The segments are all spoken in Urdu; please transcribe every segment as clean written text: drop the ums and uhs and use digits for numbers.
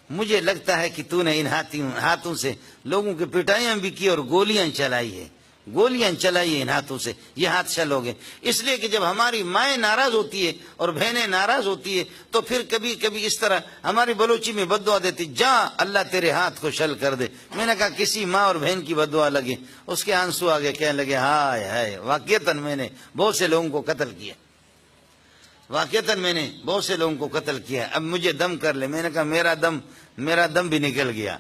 مجھے لگتا ہے کہ تو نے ان ہاتھوں سے لوگوں کی پٹائیاں بھی کی اور گولیاں چلائی ہے، گولیاں چلائی ہیں ان ہاتھوں سے، یہ ہاتھ شل ہو گئے۔ اس لیے کہ جب ہماری مائیں ناراض ہوتی ہے اور بہنیں ناراض ہوتی ہے تو پھر کبھی کبھی اس طرح ہماری بلوچی میں بد دعا دیتی، جا اللہ تیرے ہاتھ کو شل کر دے۔ میں نے کہا کسی ماں اور بہن کی بد دعا لگے، اس کے آنسو آگے کہنے لگے ہائے ہائے، واقعتاً میں نے بہت سے لوگوں کو قتل کیا، واقعتاً میں نے بہت سے لوگوں کو قتل کیا، اب مجھے دم کر لے۔ میں نے کہا میرا دم بھی نکل گیا،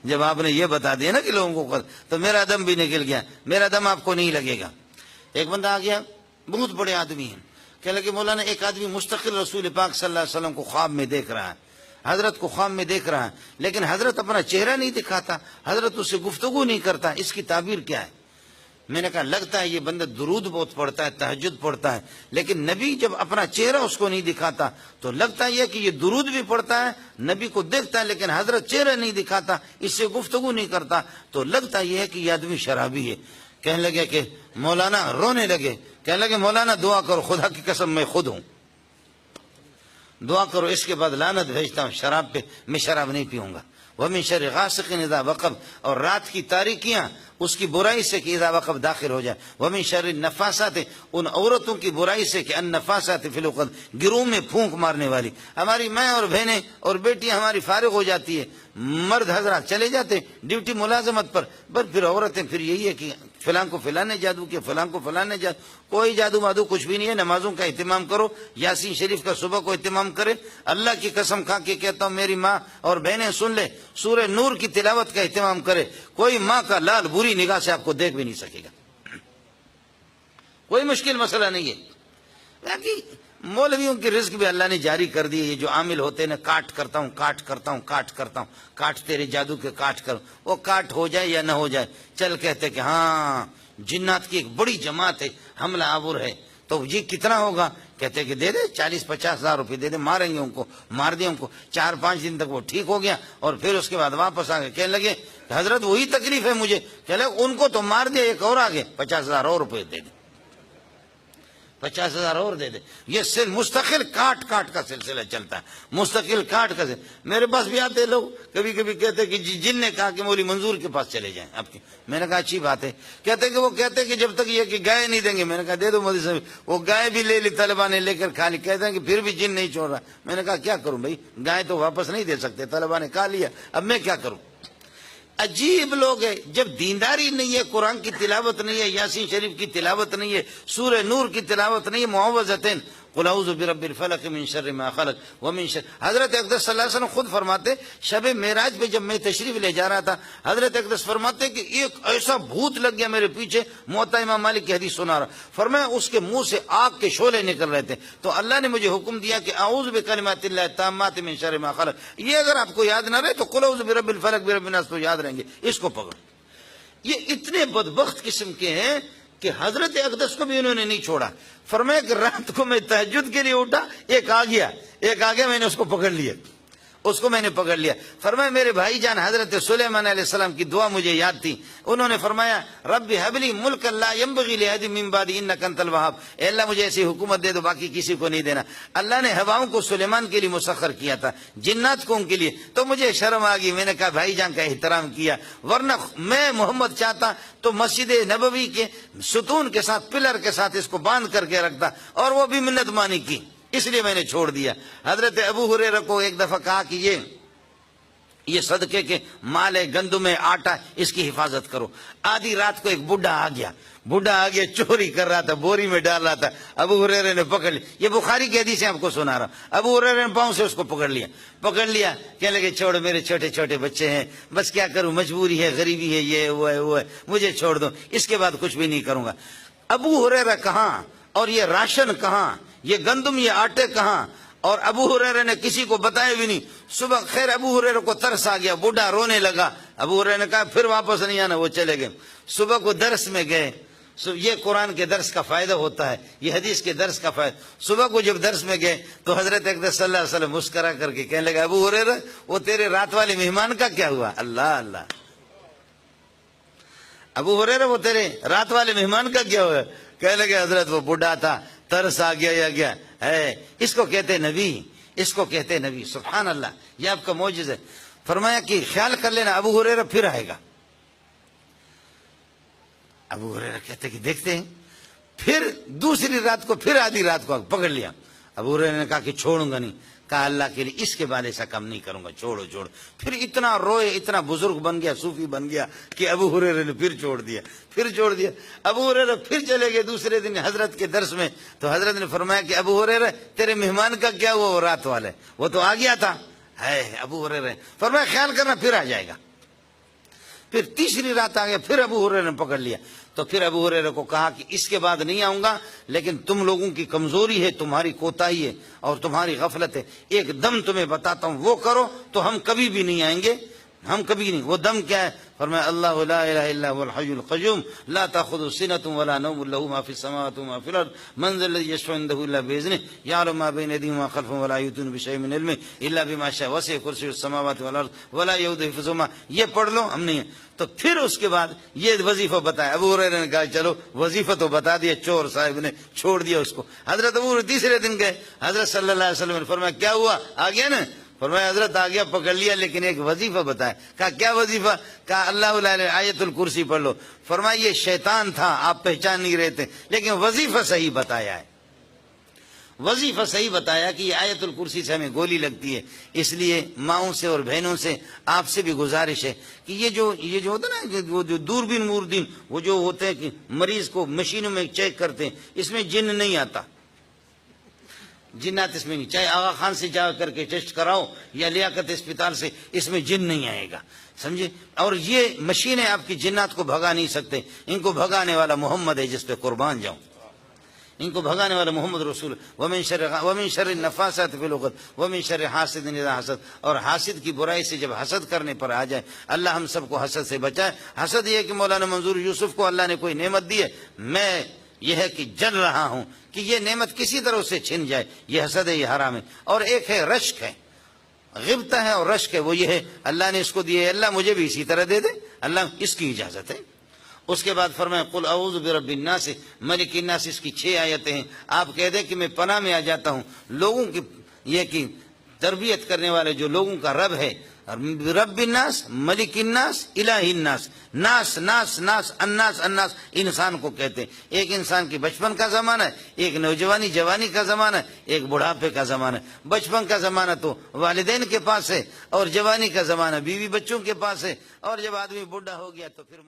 جب آپ نے یہ بتا دیا نا کہ لوگوں کو تو میرا دم بھی نکل گیا، میرا دم آپ کو نہیں لگے گا۔ ایک بندہ آ گیا، بہت بڑے آدمی ہیں، کہنے لگے مولانا ایک آدمی مستقل رسول پاک صلی اللہ علیہ وسلم کو خواب میں دیکھ رہا ہے، حضرت کو خواب میں دیکھ رہا ہے، لیکن حضرت اپنا چہرہ نہیں دکھاتا، حضرت اس سے گفتگو نہیں کرتا، اس کی تعبیر کیا ہے؟ میں نے کہا لگتا ہے یہ بندہ درود بہت پڑھتا ہے، تہجد پڑھتا ہے، لیکن نبی جب اپنا چہرہ اس کو نہیں دکھاتا تو لگتا یہ کہ یہ درود بھی پڑھتا ہے، نبی کو دیکھتا ہے لیکن حضرت چہرہ نہیں دکھاتا، اس سے گفتگو نہیں کرتا، تو لگتا یہ ہے کہ یہ آدمی شرابی ہے۔ کہنے لگے کہ مولانا، رونے لگے، کہنے لگے مولانا دعا کرو، خدا کی قسم میں خود ہوں، دعا کرو، اس کے بعد لعنت بھیجتا ہوں شراب پہ، میں شراب نہیں پیوں گا۔ وَمِن شَرِّ غَاسِقٍ إِذَا وَقَبَ، اور رات کی تاریکیاں اس کی برائی سے کہ اذا وقب داخل ہو جائے۔ وَمِن شَرِّ النَّفَّاسَاتِ، ان عورتوں کی برائی سے کہ النَّفَّاسَاتِ فِی الْعُقَدِ، گروہ میں پھونک مارنے والی۔ ہماری ماں اور بہنیں اور بیٹیاں ہماری فارغ ہو جاتی ہے، مرد حضرات چلے جاتے ڈیوٹی ملازمت پر، بس پھر عورتیں پھر یہی ہے کہ فلاں کو فلاں نے جادو کیا، فلاں کو فلاں نے جادو، کوئی جادو مادو کچھ بھی نہیں ہے۔ نمازوں کا اہتمام کرو، یاسین شریف کا صبح کو اہتمام کرے۔ اللہ کی قسم کھا کے کہتا ہوں میری ماں اور بہنیں سن لے، سورہ نور کی تلاوت کا اہتمام کرے۔ کوئی ماں کا لال بری نگاہ سے آپ کو دیکھ بھی نہیں سکے گا، کوئی مشکل مسئلہ نہیں ہے۔ باقی مولویوں کی رزق بھی اللہ نے جاری کر دی ہے، یہ جو عامل ہوتے ہیں نا، کاٹ کرتا ہوں کاٹ کرتا ہوں کاٹ کرتا ہوں، کاٹ تیرے جادو کے کاٹ کروں، وہ کاٹ ہو جائے یا نہ ہو جائے، چل کہتے کہ ہاں جنات کی ایک بڑی جماعت ہے، حملہ آور ہے، تو یہ کتنا ہوگا؟ کہتے کہ دے دے 40-50 ہزار روپے دے دے، ماریں گے ان کو، مار دیں ان کو۔ 4-5 دن تک وہ ٹھیک ہو گیا اور پھر اس کے بعد واپس آ گئے، کہنے لگے حضرت وہی تکلیف ہے مجھے، کہنے لگے ان کو تو مار دیا، ایک اور آگے 50 ہزار اور روپے دے دے، 50 ہزار اور دے دے۔ یہ صرف مستقل کاٹ کاٹ کا سلسلہ چلتا ہے، مستقل کاٹ کا سلسلہ۔ میرے پاس بھی آتے لوگ، کبھی کبھی کہتے کہ جن نے کہا کہ مولوی منظور کے پاس چلے جائیں آپ کے۔ میں نے کہا اچھی بات ہے، کہتے کہ وہ کہتے کہ جب تک یہ کہ گائے نہیں دیں گے۔ میں نے کہا دے دو مولوی صاحب، وہ گائے بھی لے لی طلبا نے، لے کر کھا لی، کہتے ہیں کہ پھر بھی جن نہیں چھوڑ رہا۔ میں نے کہا کیا کروں بھائی، گائے تو واپس نہیں دے سکتے، طلبا نے کھا لیا، اب میں کیا کروں؟ عجیب لوگ ہے، جب دینداری نہیں ہے، قرآن کی تلاوت نہیں ہے، یاسین شریف کی تلاوت نہیں ہے، سورہ نور کی تلاوت نہیں ہے، معوذتین قل اعوذ برب الفلق من شر ما خلق ومن شر۔ حضرت اقدس صلی اللہ علیہ وسلم خود فرماتے، شب معراج پہ جب میں تشریف لے جا رہا تھا، حضرت اقدس فرماتے کہ ایک ایسا بھوت لگ گیا میرے پیچھے، موطا امام مالک کی حدیث سنا رہا، فرمایا اس کے منہ سے آگ کے شعلے نکل رہے تھے، تو اللہ نے مجھے حکم دیا کہ اعوذ بکلمات اللہ التامات من شر ما خلق۔ یہ اگر آپ کو یاد نہ رہے تو قل اعوذ برب الفلق برب الناس تو یاد رہیں گے، اس کو پکڑ۔ یہ اتنے بدبخت قسم کے ہیں کہ حضرت اقدس کو بھی انہوں نے نہیں چھوڑا۔ فرمایا کہ رات کو میں تہجد کے لیے اٹھا، ایک آ گیا میں نے اس کو پکڑ لیا، اس کو میں نے پکڑ لیا۔ فرمایا میرے بھائی جان حضرت سلیمان علیہ السلام کی دعا مجھے یاد تھی، انہوں نے فرمایا رب هب لی ملکا لا ينبغي لأحد من بعدی انک انت الوہاب، اے اللہ مجھے ایسی حکومت دے دو باقی کسی کو نہیں دینا۔ اللہ نے ہواؤں کو سلیمان کے لیے مسخر کیا تھا، جنات کو ان کے لیے، تو مجھے شرم آ گئی، میں نے کہا بھائی جان کا احترام کیا، ورنہ میں محمد چاہتا تو مسجد نبوی کے ستون کے ساتھ پلر کے ساتھ اس کو باندھ کر کے رکھتا، اور وہ بھی منت مانی کی، اس لیے میں نے چھوڑ دیا۔ حضرت ابو ہریرہ کو ایک دفعہ کہا کہ یہ صدقے کے مال ہے، گندم ہے، آٹا، اس کی حفاظت کرو۔ آدھی رات کو ایک بڈھا آ گیا چوری کر رہا تھا، بوری میں ڈال رہا تھا، ابو ہریرہ نے پکڑ لیا۔ یہ بخاری کی حدیث ہے، آپ کو سنا رہا ہوں۔ ابو ہریرہ نے پاؤں سے اس کو پکڑ لیا، کہنے لگے چھوڑو، میرے چھوٹے چھوٹے بچے ہیں، بس کیا کروں، مجبوری ہے، غریبی ہے، یہ وہ ہے، مجھے چھوڑ دو، اس کے بعد کچھ بھی نہیں کروں گا۔ ابو ہریرہ کہاں اور یہ راشن کہاں، یہ گندم یہ آٹے کہاں، اور ابو ہریرہ نے کسی کو بتایا بھی نہیں۔ صبح خیر ابو ہریرہ کو ترس آ گیا، بوڑھا رونے لگا، ابو ہریرہ نے کہا پھر واپس نہیں آنا، وہ چلے گئے۔ صبح کو درس میں گئے، یہ قرآن کے درس کا فائدہ ہوتا ہے، یہ حدیث کے درس کا فائدہ۔ صبح کو جب درس میں گئے تو حضرت اقدس صلی اللہ علیہ وسلم مسکرا کر کے کہنے لگا ابو ہریرہ وہ تیرے رات والے مہمان کا کیا ہوا؟ اللہ اللہ، ابو ہریرہ وہ تیرے رات والے مہمان کا کیا ہوا؟ کہنے لگے حضرت وہ بوڑھا تھا، ترس آ گیا یا گیا ہے، اس کو کہتے نبی، اس کو کہتے نبی۔ سبحان اللہ، یہ آپ کا معجزہ ہے۔ فرمایا کہ خیال کر لینا ابو ہریرہ پھر آئے گا۔ ابو ہریرہ کہتے کہ دیکھتے ہیں، پھر دوسری رات کو پھر آدھی رات کو پکڑ لیا۔ ابو ہریرہ نے کہا کہ چھوڑوں گا نہیں، کہا اللہ کے لیے اس کے بعد ایسا کام نہیں کروں گا، چھوڑو چھوڑو۔ پھر اتنا روئے، اتنا بزرگ بن گیا، صوفی بن گیا کہ ابو ہریرہ نے پھر چھوڑ دیا، پھر چھوڑ دیا۔ ابو ہریرہ پھر چلے گئے دوسرے دن حضرت کے درس میں، تو حضرت نے فرمایا کہ ابو ہریرہ تیرے مہمان کا کیا ہوا، وہ رات والے وہ تو آ گیا تھا۔ ہے ابو ہریرہ فرمایا خیال کرنا پھر آ جائے گا۔ پھر تیسری رات آ گیا، پھر ابو ہریرہ نے پکڑ لیا۔ تو پھر ابو ہریرہ کو کہا کہ اس کے بعد نہیں آؤں گا، لیکن تم لوگوں کی کمزوری ہے، تمہاری کوتاہی ہے اور تمہاری غفلت ہے، ایک دم تمہیں بتاتا ہوں، وہ کرو تو ہم کبھی بھی نہیں آئیں گے، ہم کبھی نہیں۔ وہ دم کیا ہے؟ فرمایا اللہ لا الہ الا هو الحی القیوم لا تاخذه سنة ولا نوم له ما في السماوات وما في الارض من ذا الذي يشفع عنده الا باذنه يعلم ما بين ايديهم وما خلفهم ولا يحيطون بشيء من علمه الا بما شاء وسع كرسيه السماوات والارض ولا يؤوده حفظهما۔ یہ پڑھ لو، ہم نہیں ہیں۔ تو پھر اس کے بعد یہ وظیفہ بتایا۔ ابو ہریرہ نے کہا چلو وظیفہ تو بتا دیا، چور صاحب نے چھوڑ دیا اس کو۔ حضرت ابو ہریرہ تیسرے دن گئے، حضرت صلی اللہ علیہ وسلم نے فرمایا کیا ہوا، آ گیا نا؟ فرمایا حضرت آ گیا، پکڑ لیا، لیکن ایک وظیفہ بتایا۔ کہا کیا وظیفہ؟ کہا اللہ علیہ آیت الکرسی پڑھ لو۔ فرمایا یہ شیطان تھا، آپ پہچان نہیں رہے تھے، لیکن وظیفہ صحیح بتایا ہے، وظیفہ صحیح بتایا کہ یہ آیت الکرسی سے ہمیں گولی لگتی ہے۔ اس لیے ماؤں سے اور بہنوں سے آپ سے بھی گزارش ہے کہ یہ جو ہوتا ہے نا، وہ جو دوربین موردین، وہ جو ہوتے ہیں کہ مریض کو مشینوں میں چیک کرتے ہیں، اس میں جن نہیں آتا، جنات اس میں نہیں، چاہے آغا خان سے جا کر کے ٹیسٹ کراؤ یا لیاقت اسپتال سے، اس میں جن نہیں آئے گا، سمجھے؟ اور یہ مشینیں آپ کی جنات کو بھگا نہیں سکتے، ان کو بھگانے والا محمد ہے جس پہ قربان جاؤں، ان کو بھگانے والا محمد رسول۔ ومن شر النفاثات فی العقد ومن شر حاسد اذا حسد، اور حاسد کی برائی سے جب حسد کرنے پر آ جائے، اللہ ہم سب کو حسد سے بچائے۔ حسد یہ کہ مولانا منظور یوسف کو اللہ نے کوئی نعمت دی ہے، میں یہ ہے کہ جل رہا ہوں کہ یہ نعمت کسی طرح سے چھن جائے، یہ حسد ہے، یہ حرام ہے۔ اور ایک ہے رشک ہے، غبطہ ہے اور رشک ہے، وہ یہ ہے اللہ نے اس کو دیے، اللہ مجھے بھی اسی طرح دے دے، اللہ اس کی اجازت ہے۔ اس کے بعد فرمایا قل اعوذ برب الناس ملک الناس، اس کی 6 آیتیں ہیں۔ آپ کہہ دیں کہ میں پناہ میں آ جاتا ہوں لوگوں کی، یہ کہ تربیت کرنے والے جو لوگوں کا رب ہے، رب الناس ملک الناس الہ الناس، ناس ناس ناس الناس الناس انسان کو کہتے ہیں۔ ایک انسان کی بچپن کا زمانہ ہے، ایک نوجوانی جوانی کا زمانہ ہے، ایک بڑھاپے کا زمانہ ہے۔ بچپن کا زمانہ تو والدین کے پاس ہے، اور جوانی کا زمانہ بیوی بچوں کے پاس ہے، اور جب آدمی بوڑھا ہو گیا تو پھر